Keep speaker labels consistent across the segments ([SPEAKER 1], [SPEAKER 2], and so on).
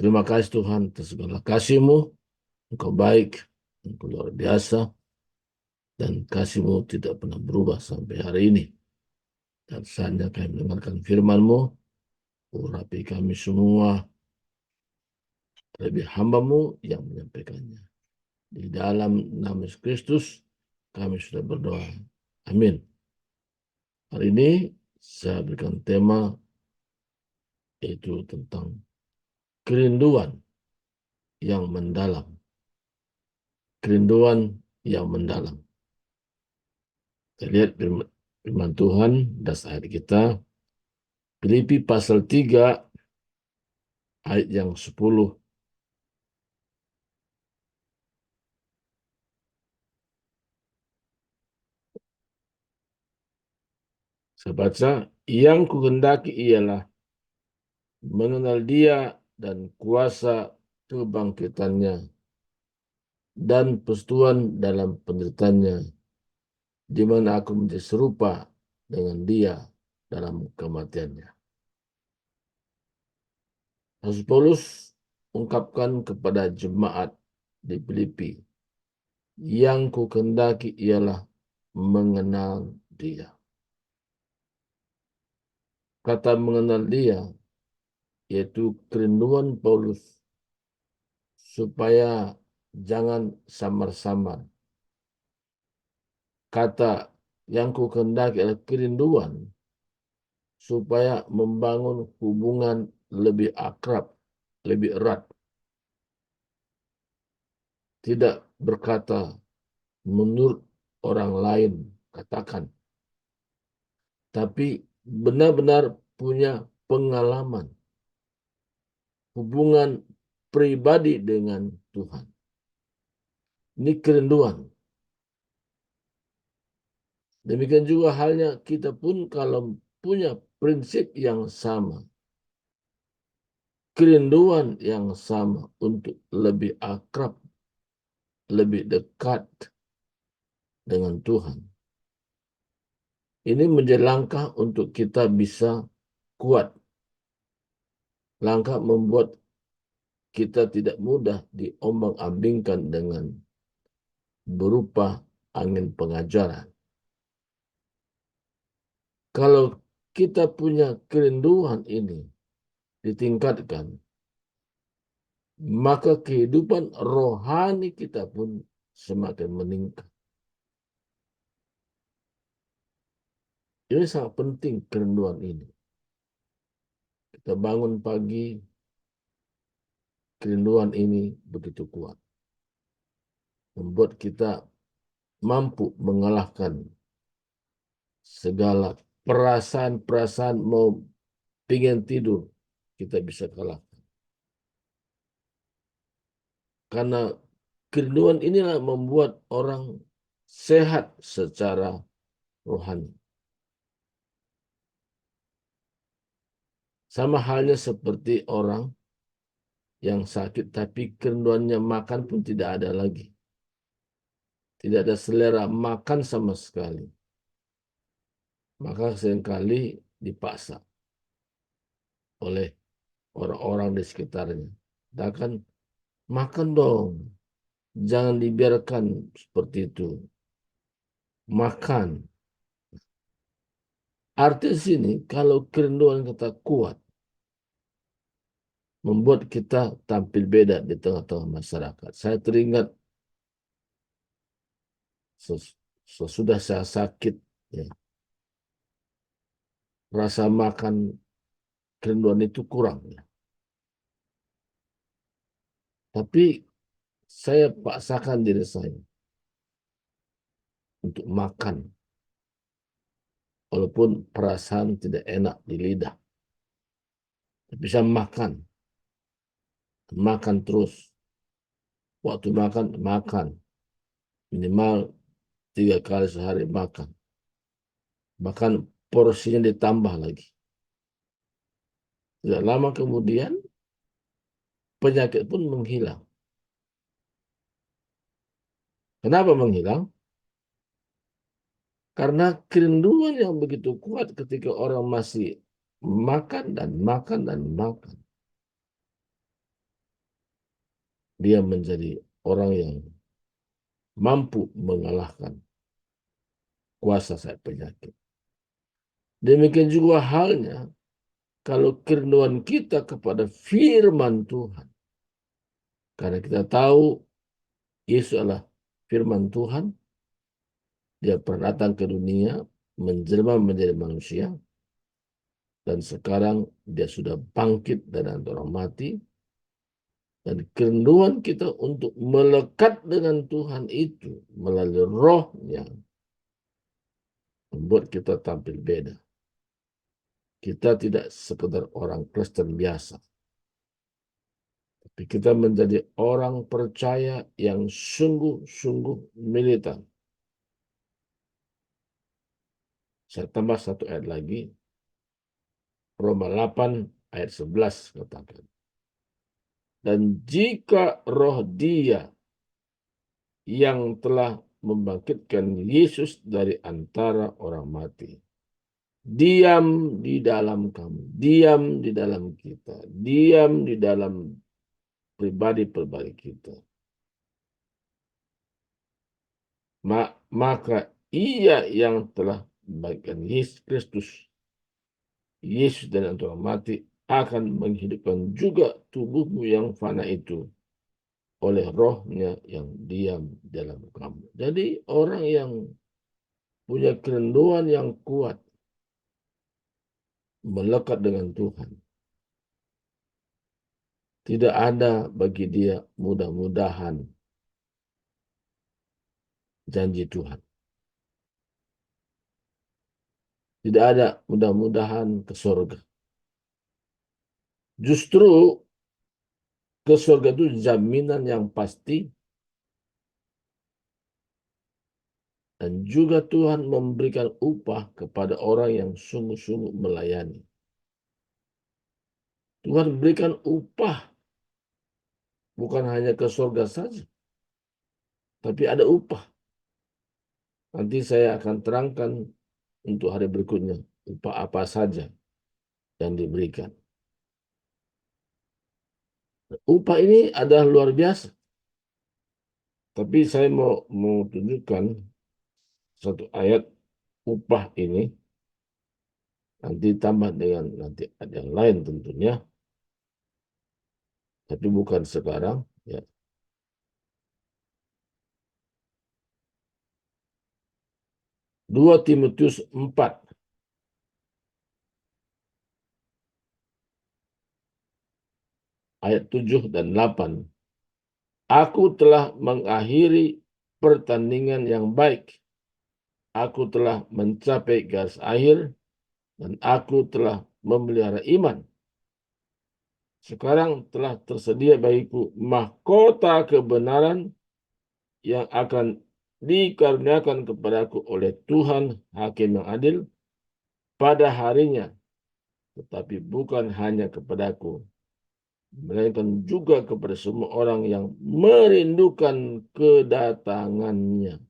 [SPEAKER 1] Terima kasih Tuhan atas segala kasih-Mu. Engkau baik, Engkau luar biasa, dan kasih-Mu tidak pernah berubah sampai hari ini. Dan saatnya kami mendengarkan firman-Mu, urapi kami semua, lebih hamba-Mu yang menyampaikannya. Di dalam nama Yesus Kristus, kami sudah berdoa. Amin. Hari ini saya berikan tema yaitu tentang kerinduan yang mendalam. Kerinduan yang mendalam. Kita lihat firman Tuhan, dasar ayat kita, Filipi pasal 3, ayat yang 10. Saya baca, yang kuhendaki ialah mengenal Dia dan kuasa kebangkitannya dan persekutuan dalam penderitaannya, di mana aku menjadi serupa dengan Dia dalam kematiannya. Rasul Paulus ungkapkan kepada jemaat di Filipi, yang kuhendaki ialah mengenal Dia. Kata mengenal Dia yaitu kerinduan Paulus supaya jangan samar-samar. Kata yang kukehendaki adalah kerinduan supaya membangun hubungan lebih akrab, lebih erat. Tidak berkata menurut orang lain katakan, tapi benar-benar punya pengalaman, hubungan pribadi dengan Tuhan. Ini kerinduan. Demikian juga halnya kita pun kalau punya prinsip yang sama, kerinduan yang sama untuk lebih akrab, lebih dekat dengan Tuhan. Ini menjadi langkah untuk kita bisa kuat. Langkah membuat kita tidak mudah diombang-ambingkan dengan berupa angin pengajaran. Kalau kita punya kerinduan ini ditingkatkan, maka kehidupan rohani kita pun semakin meningkat. Ini sangat penting kerinduan ini. Kita bangun pagi, kerinduan ini begitu kuat. Membuat kita mampu mengalahkan segala perasaan-perasaan mau pingin tidur, kita bisa kalahkan. Karena kerinduan inilah membuat orang sehat secara rohani. Sama halnya seperti orang yang sakit tapi kerinduannya makan pun tidak ada lagi. Tidak ada selera makan sama sekali. Maka seringkali dipaksa oleh orang-orang di sekitarnya. Katakan, makan dong. Jangan dibiarkan seperti itu. Makan. Arti sini, kalau kerinduan kita kuat, membuat kita tampil beda di tengah-tengah masyarakat. Saya teringat sesudah saya sakit, ya, rasa makan kerinduan itu kurang. Ya. Tapi saya paksakan diri saya untuk makan. Walaupun perasaan tidak enak di lidah. Tapi saya makan. Makan terus. Waktu makan, makan. Minimal 3 kali sehari makan. Bahkan porsinya ditambah lagi. Tidak lama kemudian, penyakit pun menghilang. Kenapa menghilang? Karena kerinduan yang begitu kuat ketika orang masih makan dan makan dan makan. dia menjadi orang yang mampu mengalahkan kuasa sakit penyakit. Demikian juga halnya kalau kerinduan kita kepada firman Tuhan. Karena kita tahu Yesus adalah firman Tuhan. Dia pernah datang ke dunia, menjelma menjadi manusia, dan sekarang dia sudah bangkit dari antara orang mati. Dan kerinduan kita untuk melekat dengan Tuhan itu melalui rohnya membuat kita tampil beda. Kita tidak sekedar orang Kristen biasa, tapi kita menjadi orang percaya yang sungguh-sungguh militan. Saya tambah satu ayat lagi, Roma 8 ayat 11 katakan. Dan jika roh dia yang telah membangkitkan Yesus dari antara orang mati diam di dalam kamu, diam di dalam kita, diam di dalam pribadi-pribadi kita, maka ia yang telah membangkitkan Yesus Kristus, Yesus dari antara mati, akan menghidupkan juga tubuhmu yang fana itu oleh rohnya yang diam dalam kamu. Jadi orang yang punya kerinduan yang kuat melekat dengan Tuhan, tidak ada bagi dia mudah-mudahan janji Tuhan. Tidak ada mudah-mudahan ke surga. Justru ke surga itu jaminan yang pasti, dan juga Tuhan memberikan upah kepada orang yang sungguh-sungguh melayani. Tuhan berikan upah bukan hanya ke surga saja, tapi ada upah. Nanti saya akan terangkan untuk hari berikutnya upah apa saja yang diberikan. Upah ini adalah luar biasa. Tapi saya mau tunjukkan satu ayat upah ini, nanti tambah dengan nanti ada yang lain tentunya, tapi bukan sekarang. Ya. 2 Timotius 4 ayat 7 dan 8. Aku telah mengakhiri pertandingan yang baik. Aku telah mencapai garis akhir dan aku telah memelihara iman. Sekarang telah tersedia bagiku mahkota kebenaran yang akan dikaruniakan kepadaku oleh Tuhan Hakim yang adil pada harinya, tetapi bukan hanya kepadaku, melainkan juga kepada semua orang yang merindukan kedatangannya.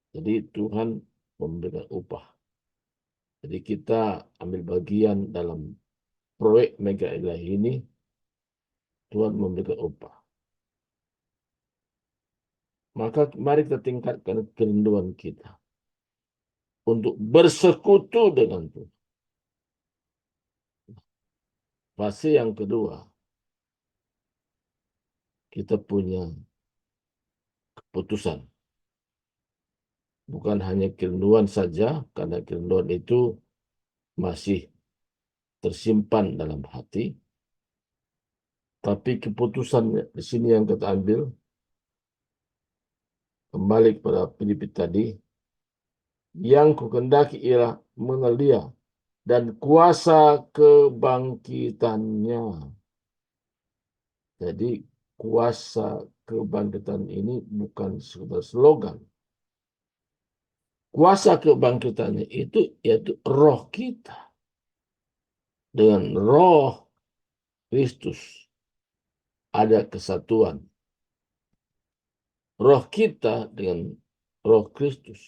[SPEAKER 1] Jadi Tuhan memberikan upah. Jadi kita ambil bagian dalam proyek Mega Ilahi ini, Tuhan memberikan upah. Maka mari kita tingkatkan kerinduan kita untuk bersekutu dengan Tuhan. Fase yang kedua, kita punya keputusan. Bukan hanya kerinduan saja, karena kerinduan itu masih tersimpan dalam hati. Tapi keputusan di sini yang kita ambil, kembali kepada Filipi tadi, yang kukendaki ialah mengenal Dia dan kuasa kebangkitannya. Jadi kuasa kebangkitan ini bukan sekedar slogan. Kuasa kebangkitannya itu yaitu roh kita. Dengan roh Kristus ada kesatuan. Roh kita dengan roh Kristus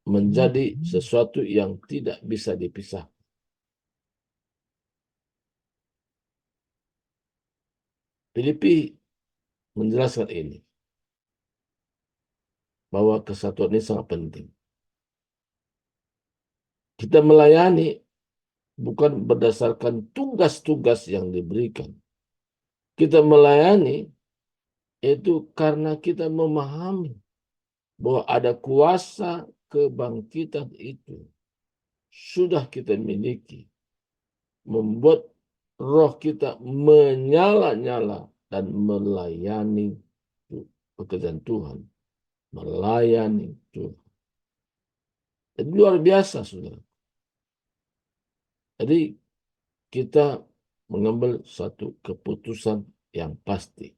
[SPEAKER 1] menjadi sesuatu yang tidak bisa dipisah. Filipi menjelaskan ini, bahwa kesatuan ini sangat penting. Kita melayani bukan berdasarkan tugas-tugas yang diberikan. Kita melayani itu karena kita memahami bahwa ada kuasa kebangkitan itu sudah kita miliki, membuat roh kita menyala-nyala dan melayani pekerjaan Tuhan, melayani Tuhan. Jadi luar biasa, saudara. Jadi kita mengambil satu keputusan yang pasti.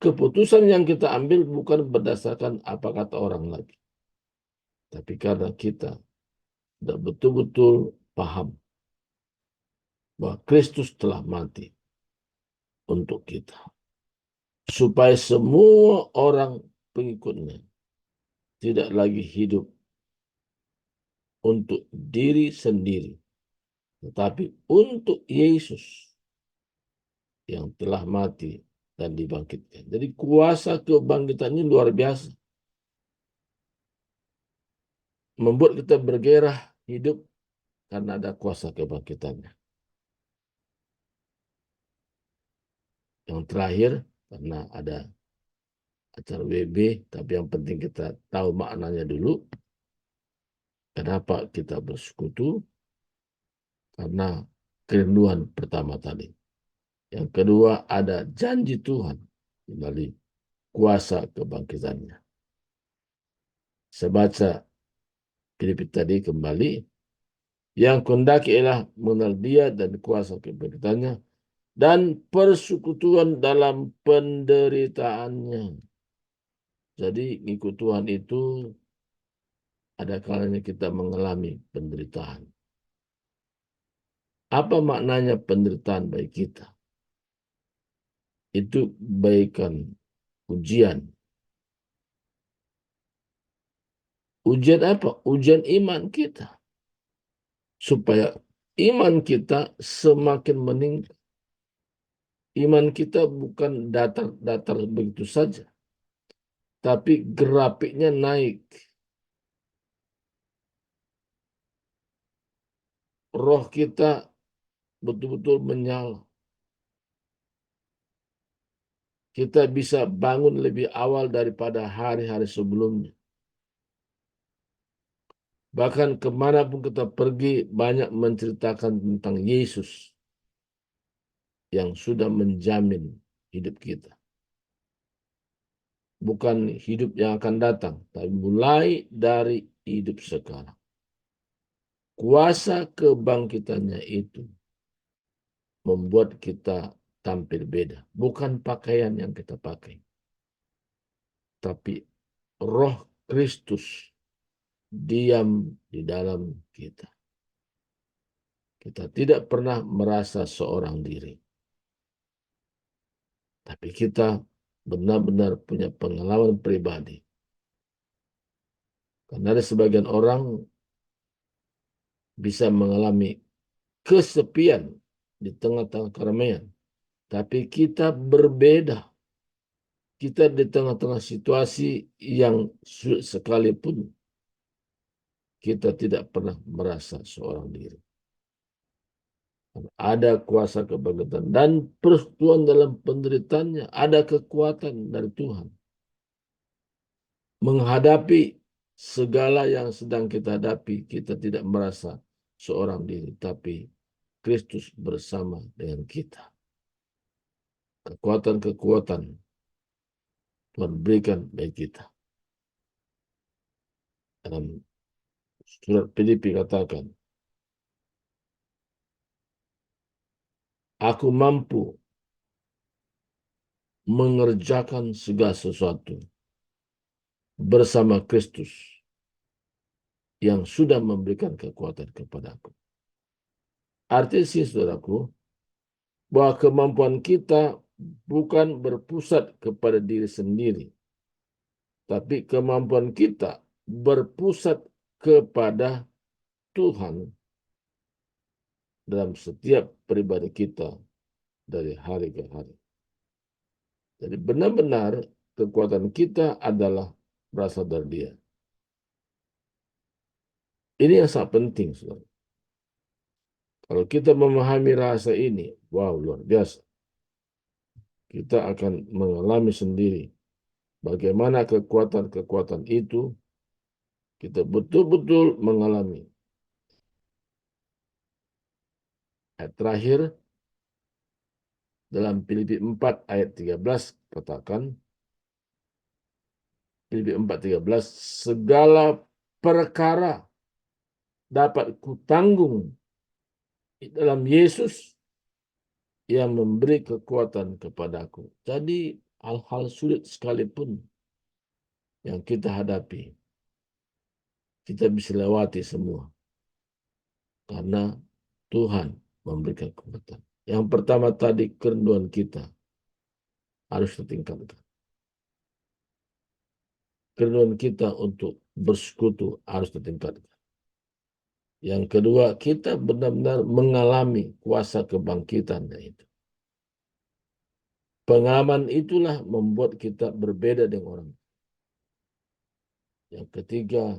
[SPEAKER 1] Keputusan yang kita ambil bukan berdasarkan apa kata orang lagi, tapi karena kita sudah betul-betul paham bahwa Kristus telah mati untuk kita, supaya semua orang pengikutnya tidak lagi hidup untuk diri sendiri, tetapi untuk Yesus yang telah mati dan dibangkitkan. Jadi kuasa kebangkitan ini luar biasa. Membuat kita bergairah hidup karena ada kuasa kebangkitannya. Yang terakhir, karena ada acara WB, tapi yang penting kita tahu maknanya dulu. Kenapa kita bersekutu? Karena kerinduan pertama tadi. Yang kedua, ada janji Tuhan kembali kuasa kebangkitannya. Saya baca Filipi tadi kembali. Yang kehendaki ialah mengenal Dia dan kuasa kebangkitannya dan persekutuan dalam penderitaannya. Jadi ngikut Tuhan itu ada kalanya kita mengalami penderitaan. Apa maknanya penderitaan bagi kita? Itu bagaikan ujian. Ujian apa? Ujian iman kita. Supaya iman kita semakin meningkat. Iman kita bukan datar-datar begitu saja, tapi grafiknya naik. Roh kita betul-betul menyala. Kita bisa bangun lebih awal daripada hari-hari sebelumnya. Bahkan kemanapun kita pergi, banyak menceritakan tentang Yesus yang sudah menjamin hidup kita. Bukan hidup yang akan datang, tapi mulai dari hidup sekarang. Kuasa kebangkitannya itu membuat kita tampil beda. Bukan pakaian yang kita pakai, tapi Roh Kristus diam di dalam kita. Kita tidak pernah merasa seorang diri. Tapi kita benar-benar punya pengalaman pribadi. Karena ada sebagian orang bisa mengalami kesepian di tengah-tengah keramaian. Tapi kita berbeda. Kita di tengah-tengah situasi yang sulit sekalipun, kita tidak pernah merasa seorang diri. Ada kuasa kebangkitan dan persekutuan dalam penderitaannya. Ada kekuatan dari Tuhan menghadapi segala yang sedang kita hadapi. Kita tidak merasa seorang diri, tapi Kristus bersama dengan kita. Kekuatan-kekuatan Tuhan berikan bagi kita. Dalam surat Filipi katakan, aku mampu mengerjakan segala sesuatu bersama Kristus yang sudah memberikan kekuatan kepadaku. Artinya sih, saudaraku, bahwa kemampuan kita bukan berpusat kepada diri sendiri, tapi kemampuan kita berpusat kepada Tuhan dalam setiap pribadi kita dari hari ke hari. Jadi benar-benar kekuatan kita adalah berasal dari Dia. Ini yang sangat penting, saudara. Kalau kita memahami rasa ini, wow, luar biasa. Kita akan mengalami sendiri bagaimana kekuatan-kekuatan itu kita betul-betul mengalami. Ayat terakhir dalam Filipi 4 ayat 13 katakan, Filipi 4:13, segala perkara dapat kutanggung di dalam Yesus yang memberi kekuatan kepadaku. Jadi hal-hal sulit sekalipun yang kita hadapi, kita bisa lewati semua karena Tuhan memberikan kekuatan. Yang pertama tadi, kerinduan kita harus ditingkatkan. Kerinduan kita untuk bersekutu harus ditingkatkan. Yang kedua, kita benar-benar mengalami kuasa kebangkitan itu. Pengalaman itulah membuat kita berbeda dengan orang. Yang ketiga,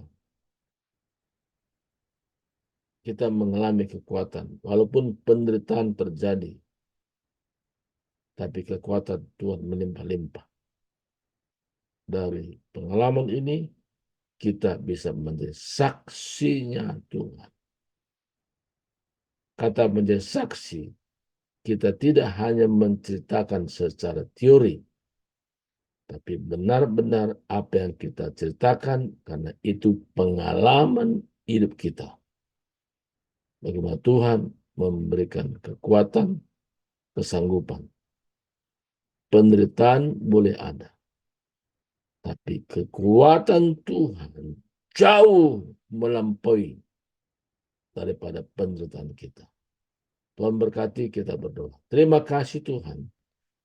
[SPEAKER 1] kita mengalami kekuatan. Walaupun penderitaan terjadi, tapi kekuatan Tuhan melimpah-limpah. Dari pengalaman ini, kita bisa menjadi saksinya Tuhan. Kata menjadi saksi, kita tidak hanya menceritakan secara teori, tapi benar-benar apa yang kita ceritakan karena itu pengalaman hidup kita. Bagaimana Tuhan memberikan kekuatan, kesanggupan. Penderitaan boleh ada, tapi kekuatan Tuhan jauh melampaui daripada penderitaan kita. Tuhan berkati, kita berdoa. Terima kasih Tuhan,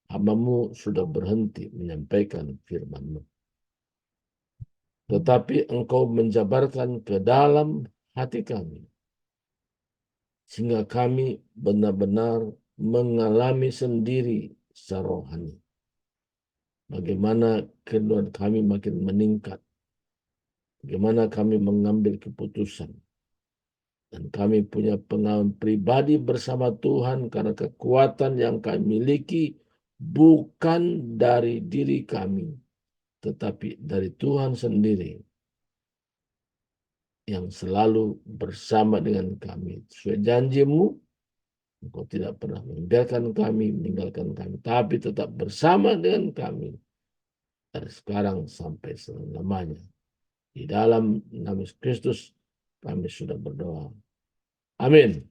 [SPEAKER 1] hamba-Mu sudah berhenti menyampaikan firman-Mu. Tetapi Engkau menjabarkan ke dalam hati kami, sehingga kami benar-benar mengalami sendiri secara rohani. Bagaimana kerinduan kami makin meningkat. Bagaimana kami mengambil keputusan. Dan kami punya pengalaman pribadi bersama Tuhan karena kekuatan yang kami miliki bukan dari diri kami, tetapi dari Tuhan sendiri yang selalu bersama dengan kami. Sesuai janji-Mu, Engkau tidak pernah meninggalkan kami, tapi tetap bersama dengan kami dari sekarang sampai selama-lamanya. Di dalam nama Yesus Kristus kami sudah berdoa. Amin.